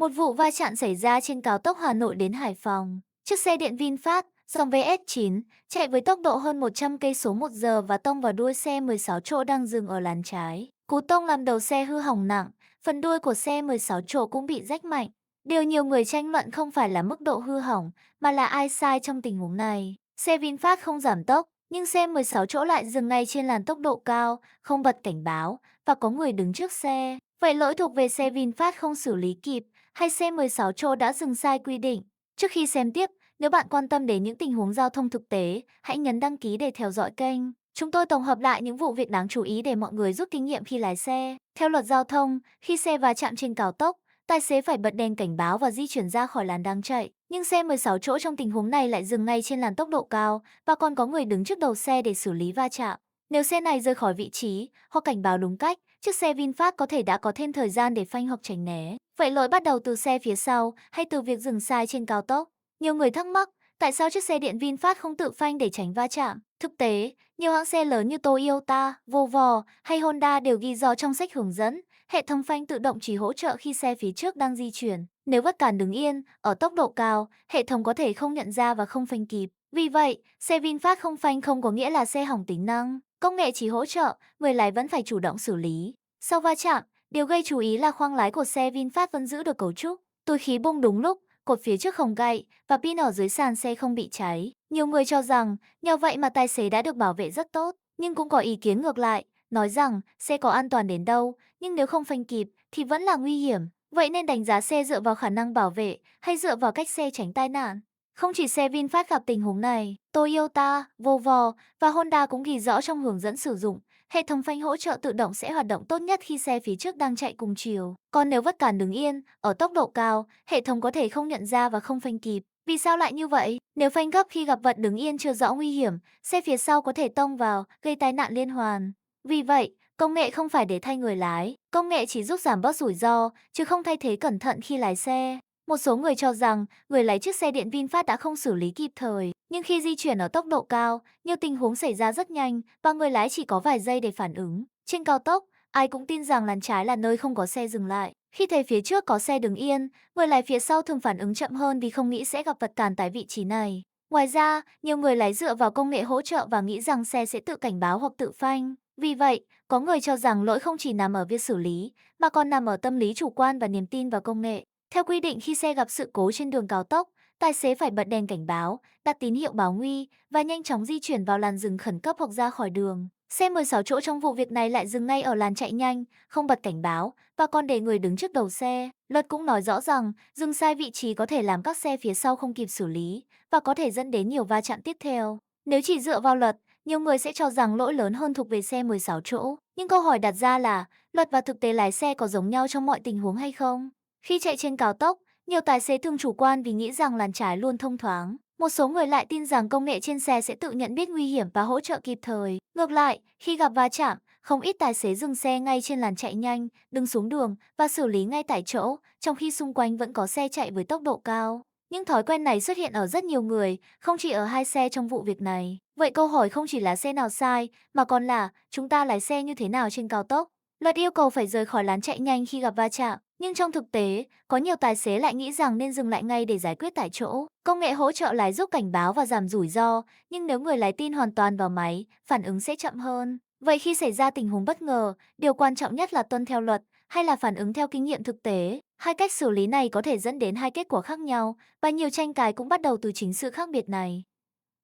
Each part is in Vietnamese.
Một vụ va chạm xảy ra trên cao tốc Hà Nội đến Hải Phòng. Chiếc xe điện VinFast dòng VS9 chạy với tốc độ hơn 100 cây số một giờ và tông vào đuôi xe 16 chỗ đang dừng ở làn trái. Cú tông làm đầu xe hư hỏng nặng, phần đuôi của xe 16 chỗ cũng bị rách mạnh. Điều nhiều người tranh luận không phải là mức độ hư hỏng, mà là ai sai trong tình huống này. Xe VinFast không giảm tốc, nhưng xe 16 chỗ lại dừng ngay trên làn tốc độ cao, không bật cảnh báo và có người đứng trước xe. Vậy lỗi thuộc về xe VinFast không xử lý kịp hay xe 16 chỗ đã dừng sai quy định? Trước khi xem tiếp, nếu bạn quan tâm đến những tình huống giao thông thực tế, hãy nhấn đăng ký để theo dõi kênh. Chúng tôi tổng hợp lại những vụ việc đáng chú ý để mọi người rút kinh nghiệm khi lái xe. Theo luật giao thông, khi xe va chạm trên cao tốc, tài xế phải bật đèn cảnh báo và di chuyển ra khỏi làn đang chạy. Nhưng xe 16 chỗ trong tình huống này lại dừng ngay trên làn tốc độ cao và còn có người đứng trước đầu xe để xử lý va chạm. Nếu xe này rời khỏi vị trí hoặc cảnh báo đúng cách, chiếc xe VinFast có thể đã có thêm thời gian để phanh hoặc tránh né. Vậy lỗi bắt đầu từ xe phía sau hay từ việc dừng sai trên cao tốc? Nhiều người thắc mắc, tại sao chiếc xe điện VinFast không tự phanh để tránh va chạm? Thực tế, nhiều hãng xe lớn như Toyota, Volvo hay Honda đều ghi rõ trong sách hướng dẫn, hệ thống phanh tự động chỉ hỗ trợ khi xe phía trước đang di chuyển. Nếu vật cản đứng yên, ở tốc độ cao, hệ thống có thể không nhận ra và không phanh kịp. Vì vậy, xe VinFast không phanh không có nghĩa là xe hỏng tính năng. Công nghệ chỉ hỗ trợ, người lái vẫn phải chủ động xử lý. Sau va chạm, điều gây chú ý là khoang lái của xe VinFast vẫn giữ được cấu trúc, túi khí bung đúng lúc, cột phía trước không gãy và pin ở dưới sàn xe không bị cháy. Nhiều người cho rằng nhờ vậy mà tài xế đã được bảo vệ rất tốt, nhưng cũng có ý kiến ngược lại, nói rằng xe có an toàn đến đâu, nhưng nếu không phanh kịp thì vẫn là nguy hiểm. Vậy nên đánh giá xe dựa vào khả năng bảo vệ hay dựa vào cách xe tránh tai nạn? Không chỉ xe VinFast gặp tình huống này, Toyota, Volvo và Honda cũng ghi rõ trong hướng dẫn sử dụng, hệ thống phanh hỗ trợ tự động sẽ hoạt động tốt nhất khi xe phía trước đang chạy cùng chiều. Còn nếu vật cản đứng yên, ở tốc độ cao, hệ thống có thể không nhận ra và không phanh kịp. Vì sao lại như vậy? Nếu phanh gấp khi gặp vật đứng yên chưa rõ nguy hiểm, xe phía sau có thể tông vào, gây tai nạn liên hoàn. Vì vậy, công nghệ không phải để thay người lái, công nghệ chỉ giúp giảm bớt rủi ro, chứ không thay thế cẩn thận khi lái xe. Một số người cho rằng người lái chiếc xe điện VinFast đã không xử lý kịp thời, nhưng khi di chuyển ở tốc độ cao, nhiều tình huống xảy ra rất nhanh và người lái chỉ có vài giây để phản ứng. Trên cao tốc, ai cũng tin rằng làn trái là nơi không có xe dừng lại. Khi thấy phía trước có xe đứng yên, người lái phía sau thường phản ứng chậm hơn vì không nghĩ sẽ gặp vật cản tại vị trí này. Ngoài ra, nhiều người lái dựa vào công nghệ hỗ trợ và nghĩ rằng xe sẽ tự cảnh báo hoặc tự phanh. Vì vậy, có người cho rằng lỗi không chỉ nằm ở việc xử lý, mà còn nằm ở tâm lý chủ quan và niềm tin vào công nghệ. Theo quy định khi xe gặp sự cố trên đường cao tốc, tài xế phải bật đèn cảnh báo, đặt tín hiệu báo nguy và nhanh chóng di chuyển vào làn dừng khẩn cấp hoặc ra khỏi đường. Xe 16 chỗ trong vụ việc này lại dừng ngay ở làn chạy nhanh, không bật cảnh báo và còn để người đứng trước đầu xe. Luật cũng nói rõ rằng dừng sai vị trí có thể làm các xe phía sau không kịp xử lý và có thể dẫn đến nhiều va chạm tiếp theo. Nếu chỉ dựa vào luật, nhiều người sẽ cho rằng lỗi lớn hơn thuộc về xe 16 chỗ. Nhưng câu hỏi đặt ra là luật và thực tế lái xe có giống nhau trong mọi tình huống hay không? Khi chạy trên cao tốc, nhiều tài xế thường chủ quan vì nghĩ rằng làn trái luôn thông thoáng. Một số người lại tin rằng công nghệ trên xe sẽ tự nhận biết nguy hiểm và hỗ trợ kịp thời. Ngược lại, khi gặp va chạm, không ít tài xế dừng xe ngay trên làn chạy nhanh, đứng xuống đường và xử lý ngay tại chỗ, trong khi xung quanh vẫn có xe chạy với tốc độ cao. Nhưng thói quen này xuất hiện ở rất nhiều người, không chỉ ở hai xe trong vụ việc này. Vậy câu hỏi không chỉ là xe nào sai, mà còn là chúng ta lái xe như thế nào trên cao tốc? Luật yêu cầu phải rời khỏi làn chạy nhanh khi gặp va chạm, nhưng trong thực tế, có nhiều tài xế lại nghĩ rằng nên dừng lại ngay để giải quyết tại chỗ. Công nghệ hỗ trợ lái giúp cảnh báo và giảm rủi ro, nhưng nếu người lái tin hoàn toàn vào máy, phản ứng sẽ chậm hơn. Vậy khi xảy ra tình huống bất ngờ, điều quan trọng nhất là tuân theo luật hay là phản ứng theo kinh nghiệm thực tế? Hai cách xử lý này có thể dẫn đến hai kết quả khác nhau, và nhiều tranh cãi cũng bắt đầu từ chính sự khác biệt này.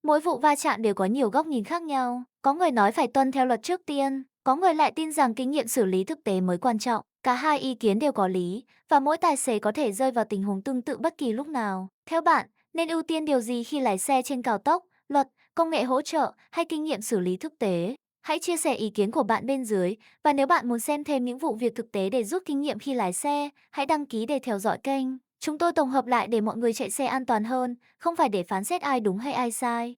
Mỗi vụ va chạm đều có nhiều góc nhìn khác nhau. Có người nói phải tuân theo luật trước tiên, có người lại tin rằng kinh nghiệm xử lý thực tế mới quan trọng. Cả hai ý kiến đều có lý, và mỗi tài xế có thể rơi vào tình huống tương tự bất kỳ lúc nào. Theo bạn, nên ưu tiên điều gì khi lái xe trên cao tốc, luật, công nghệ hỗ trợ hay kinh nghiệm xử lý thực tế? Hãy chia sẻ ý kiến của bạn bên dưới, và nếu bạn muốn xem thêm những vụ việc thực tế để rút kinh nghiệm khi lái xe, hãy đăng ký để theo dõi kênh. Chúng tôi tổng hợp lại để mọi người chạy xe an toàn hơn, không phải để phán xét ai đúng hay ai sai.